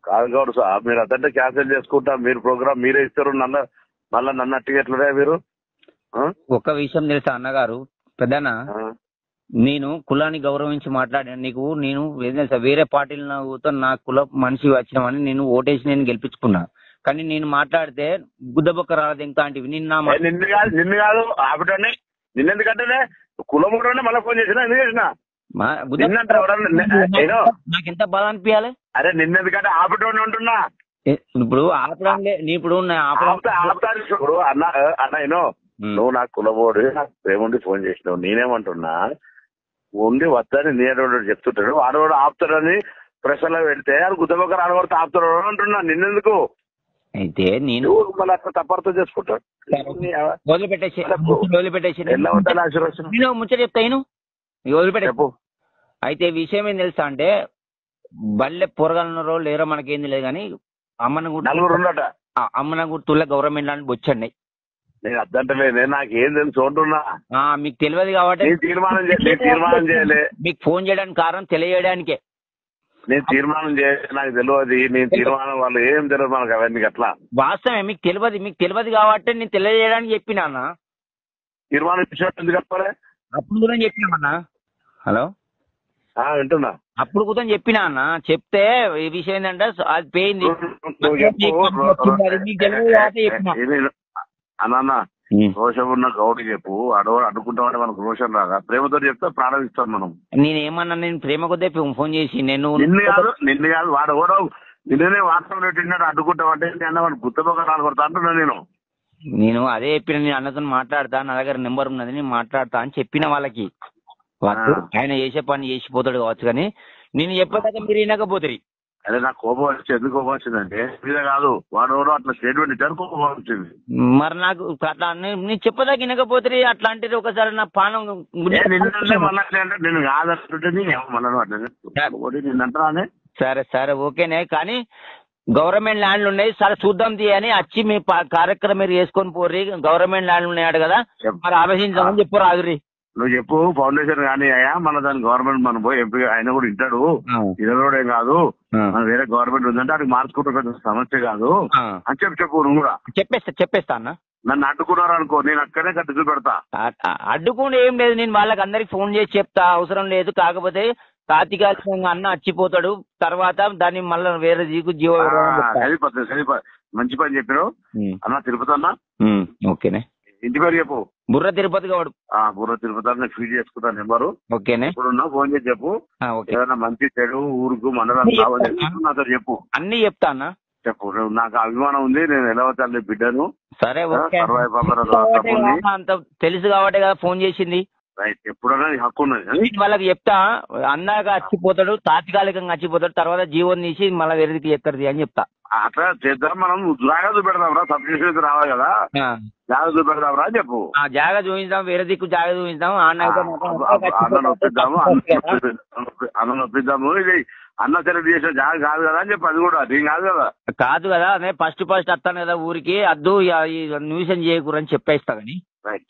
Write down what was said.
కాదు గౌడ్ సార్, మీరు అదంటే క్యాన్సిల్ చేసుకుంటా, మీరు ప్రోగ్రామ్ మీరే ఇస్తారు, మళ్ళీ నన్ను అట్టిగట్లనే మీరు. ఒక విషయం తెలుసా అన్నగారు, పెద్దనా, నేను కులాన్ని గౌరవించి మాట్లాడాను. నీకు నేను తెలుసా, వేరే పార్టీలతో నా కుల మనిషి వచ్చినామని నేను ఓటేసి నేను గెలిపించుకున్నా. కానీ నేను మాట్లాడితే గుద్దబొక్క రాలేదు ఇంకా అంటివి. నిన్ను కాదు ఆపటండి, నిన్నెందుకంటేనే కులం కూడా మళ్ళీ ఫోన్ చేసినా, ఎందుకు చేసినా నాకెంత బాధ అనిపించాలి. అరే నిన్నెందుకంటే ఆపటోని ఉంటున్నా. ఇప్పుడు ఆపడం ఇప్పుడు ఆపుతాను ఇప్పుడు అన్న ఏనో, నువ్వు నాకు కులబోడు, నాకు ప్రేముండి ఫోన్ చేసినావు. నేనేమంటున్నా, ఉండి వద్దని నేను చెప్తుంటాడు, ఆడవాడు ఆపుతాడని ప్రశ్నలో పెడితే అది గుద్దబొక్క ఆడవాడితో ఆపుతాడు అంటున్నా. నిన్నెందుకు అయితే నేను మళ్ళీ అట్లా తప్పర్థం చేసుకుంటాడు. ముచ్చట చెప్తాను, వదిలిపెట్టే. అయితే విషయం ఏం తెలుసా అంటే, బల్లె పొరగలన్నారో లేరో మనకేంది లేదు కానీ అమ్మనగుర్తుల్లో గవర్నమెంట్ లాంటి వచ్చండి. నేను అద్దంటలే, నాకేం తెలుసు అంటున్నా. మీకు తెలియదు కాబట్టి తీర్మానం చేయలే. మీకు ఫోన్ చేయడానికి కారణం తెలియజేయడానికే. నేను తీర్మానం చేయాలి, నాకు తెలియదు. నేను తీర్మానం వాళ్ళు ఏం తెలియదు మనకు అవన్నీ. అట్లా వాస్తవమే, మీకు తెలియదు కాబట్టి నేను తెలియజేయడానికి చెప్పినా. తీర్మానం ఇచ్చినట్టు ఎందుకు చెప్పాలి? అప్పుడు కూడా చెప్పినామన్నా. హలో వింటున్నా. అప్పుడు కూడా చెప్పినా అన్న. చెప్తే ఈ విషయం ఏంటంటే అది పోయింది అన్న. రోషం ఉన్న గౌడ్ చెప్పు, అడ్డుకుంటామంటే మనకు రోషన్ రాదా? ప్రేమతో చెప్తే ప్రాణం ఇస్తాం మనం. నేనేమన్నా, నేను ప్రేమ కొద్దే ఫోన్ చేసి నిన్ను కాదు వాడు కూడా నిన్ననే వాట్సాప్ పెట్టినాడు, అడ్డుకుంటామంటే వాడు గుత్తబొక్క కొడతా అంటున్నా. నేను అదే చెప్పిన, నేను అన్నతో మాట్లాడతా, నా దగ్గర నెంబర్ ఉన్నది, నేను మాట్లాడతా అని చెప్పిన వాళ్ళకి. ఆయన చేసే పని చేసిపోతాడు కావచ్చు, కానీ నేను చెప్పేదాకా మీరు వినకపోతుంది. అదే నాకు కోపం వచ్చి ఎందుకు కోపం వచ్చిందంటే మీద కాదు, వాడు అట్లా స్టేట్మెంట్ ఇచ్చారు, కోపం వచ్చింది. మరి నాకు అట్లా నేను చెప్పేదాకా వినకపోతుంది. అట్లాంటిది ఒకసారి నా పానం నేను కాదంటుంటే నిన్నంటానే. సరే సరే ఓకేనే, కానీ గవర్నమెంట్ ల్యాండ్లు ఉన్నాయి, సరే చూద్దాం తీయని వచ్చి మీ కార్యక్రమం మీరు వేసుకొని పోర్రి. గవర్నమెంట్ ల్యాండ్లు ఉన్నాయాడు కదా, మరి ఆలోచించామని చెప్పు రాదురి. నువ్వు చెప్పు ఫౌండేషన్ కానీ అయ్యా, మన దాని గవర్నమెంట్ మనం పోయి ఎంపీ ఆయన కూడా ఇంటాడు, ఇరవై ఏం కాదు, మన వేరే గవర్నమెంట్ ఉందంటే అది మార్చుకుంటే సమస్య కాదు అని చెప్పు. నువ్వు కూడా చెప్పేస్తా అన్న. నన్ను అడ్డుకున్నారు అనుకో, నేను అక్కడే కట్టి చూపెడతా. అడ్డుకుండా ఏం లేదు, నేను వాళ్ళకి అందరికి ఫోన్ చేసి చెప్తా, అవసరం లేదు. కాకపోతే తాత్కాలికంగా అన్న వచ్చిపోతాడు, తర్వాత దాన్ని మళ్ళీ వేరే జీవో మంచి పని చెప్పారు అన్న. తిరుపతి అన్న ఓకేనే. ఇంటి పేరు చెప్పు. బుర్ర తిరుపతి గౌడ్. బుర్ర తిరుపతి అని ఫీడ్ చేసుకుంటాను నెంబరు. ఓకేనే. ఇప్పుడున్నా ఫోన్ చేసి చెప్పు. ఏదైనా మంచి చెడు ఊరుకు మండలం నాతో చెప్పు. అన్ని చెప్తా అన్న. చెప్పు. నాకు అభిమానం ఉంది, నేను ఎలా తల్లి బిడ్డను. సరే అంత తెలుసు కాబట్టి కదా ఫోన్ చేసింది. ఎప్పుడన్నా హక్కు ఉన్నది వాళ్ళకి చెప్తా. అన్నాక వచ్చిపోతాడు, తాత్కాలికంగా వచ్చిపోతాడు, తర్వాత జీవన్ తీసి మళ్ళీ వేరేదికి ఎక్కడిది అని చెప్తా. అట్లా చేద్దాం, మనం జాగా చూపెడదాం రా. సబ్స్క్రిప్షన్ రావాలి కదా, జాగా చూపెడదాం రా అని చెప్పు. జాగా చూపించాం, వేరే దిక్కు జాగా చూపించాం, అన్నం ఒప్పిద్దాము, అన్నం ఒప్పిద్దాము. ఇది అన్న సెలెక్ట్ చేసిన జాగా కాదు కదా అని చెప్పి, అది కూడా అది కాదు కదా. అదే ఫస్ట్ వస్తాను కదా ఊరికి, అద్దు న్యూసెన్ చేయకూరని చెప్పేస్తా. కానీ రైట్.